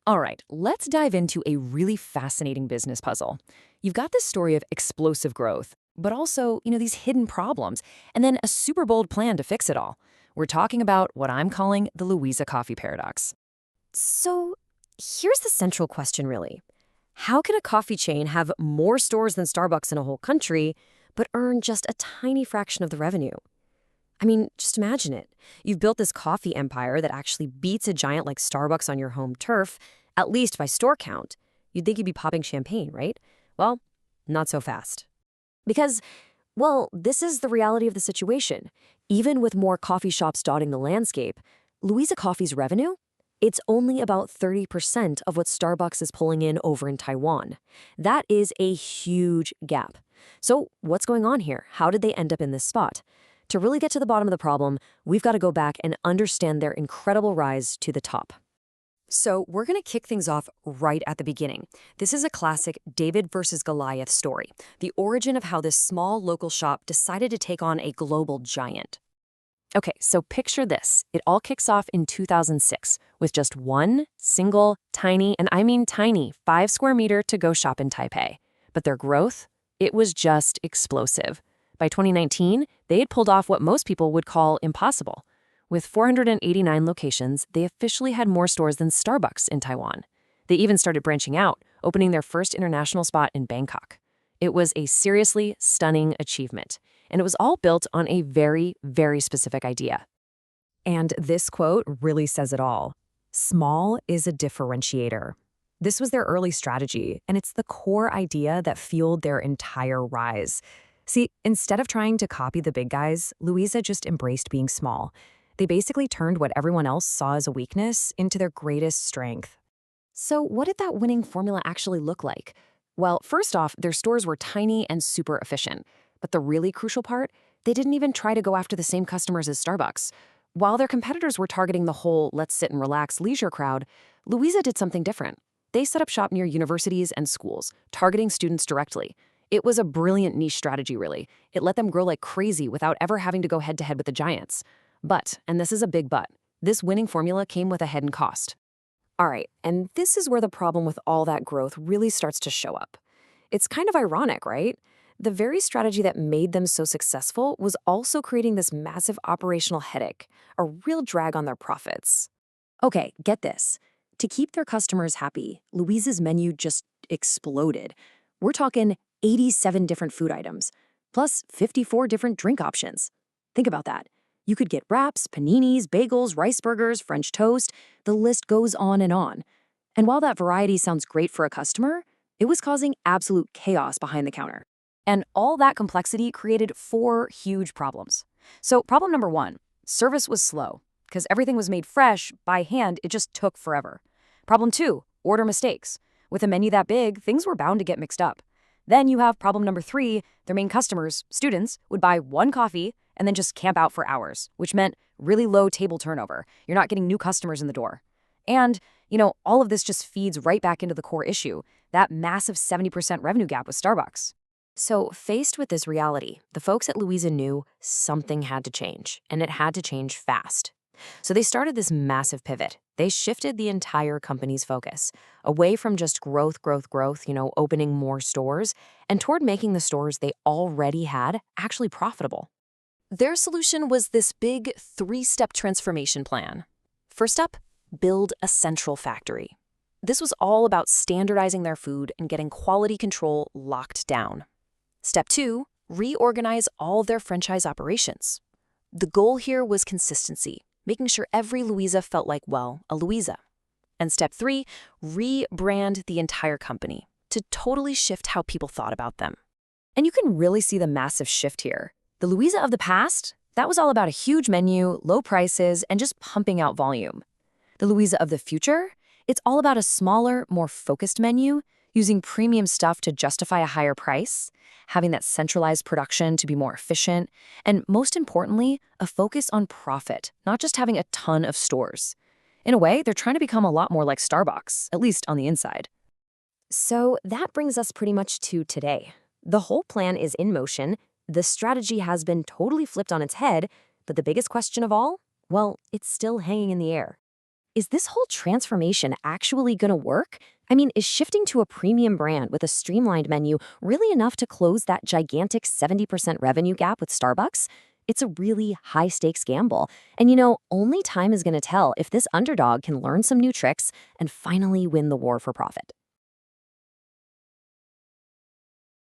All right, let's dive into a really fascinating business puzzle. You've got this story of explosive growth, but also, these hidden problems, and then a super bold plan to fix it all. We're talking about what I'm calling the Louisa coffee paradox. So here's the central question, really. How can a coffee chain have more stores than Starbucks in a whole country, but earn just a tiny fraction of the revenue? I mean, just imagine it. You've built this coffee empire that actually beats a giant like Starbucks on your home turf, at least by store count. You'd think you'd be popping champagne, right? Well, not so fast. Because, well, this is the reality of the situation. Even with more coffee shops dotting the landscape, Louisa Coffee's revenue? It's only about 30% of what Starbucks is pulling in over in Taiwan. That is a huge gap. So, what's going on here? How did they end up in this spot? To really get to the bottom of the problem, we've got to go back and understand their incredible rise to the top. So, we're going to kick things off right at the beginning. This is a classic David versus Goliath story, the origin of how this small local shop decided to take on a global giant. Okay, so picture this. It all kicks off in 2006 with just one single, tiny, and I mean tiny, 5 square meter to-go shop in Taipei. But their growth? It was just explosive. By 2019, they had pulled off what most people would call impossible. With 489 locations, they officially had more stores than Starbucks in Taiwan. They even started branching out, opening their first international spot in Bangkok. It was a seriously stunning achievement, and it was all built on a very, very specific idea. And this quote really says it all. Small is a differentiator. This was their early strategy, and it's the core idea that fueled their entire rise. See, instead of trying to copy the big guys, Louisa just embraced being small. They basically turned what everyone else saw as a weakness into their greatest strength. So what did that winning formula actually look like? Well, first off, their stores were tiny and super efficient. But the really crucial part, they didn't even try to go after the same customers as Starbucks. While their competitors were targeting the whole let's sit and relax leisure crowd, Louisa did something different. They set up shop near universities and schools, targeting students directly. It was a brilliant niche strategy, really. It let them grow like crazy without ever having to go head-to-head with the giants. But, and this is a big but, this winning formula came with a hidden cost. All right, and this is where the problem with all that growth really starts to show up. It's kind of ironic, right? The very strategy that made them so successful was also creating this massive operational headache, a real drag on their profits. Okay, get this. To keep their customers happy, Louise's menu just exploded. We're talking 87 different food items, plus 54 different drink options. Think about that. You could get wraps, paninis, bagels, rice burgers, French toast. The list goes on and on. And while that variety sounds great for a customer, it was causing absolute chaos behind the counter. And all that complexity created 4 huge problems. So problem number 1, service was slow. Because everything was made fresh, by hand, it just took forever. Problem 2, order mistakes. With a menu that big, things were bound to get mixed up. Then you have problem number 3, their main customers, students, would buy one coffee and then just camp out for hours, which meant really low table turnover. You're not getting new customers in the door. And, all of this just feeds right back into the core issue, that massive 70% revenue gap with Starbucks. So, faced with this reality, the folks at Louisa knew something had to change, and it had to change fast. So they started this massive pivot. They shifted the entire company's focus away from just growth, opening more stores, and toward making the stores they already had actually profitable. Their solution was this big 3-step transformation plan. First up, build a central factory. This was all about standardizing their food and getting quality control locked down. Step 2, reorganize all of their franchise operations. The goal here was consistency, making sure every Louisa felt like, a Louisa. And step 3, rebrand the entire company to totally shift how people thought about them. And you can really see the massive shift here. The Louisa of the past, that was all about a huge menu, low prices, and just pumping out volume. The Louisa of the future, it's all about a smaller, more focused menu, using premium stuff to justify a higher price, having that centralized production to be more efficient, and most importantly, a focus on profit, not just having a ton of stores. In a way, they're trying to become a lot more like Starbucks, at least on the inside. So that brings us pretty much to today. The whole plan is in motion, the strategy has been totally flipped on its head, but the biggest question of all? Well, it's still hanging in the air. is this whole transformation actually going to work? I mean, is shifting to a premium brand with a streamlined menu really enough to close that gigantic 70% revenue gap with Starbucks? It's a really high stakes gamble. And only time is going to tell if this underdog can learn some new tricks and finally win the war for profit.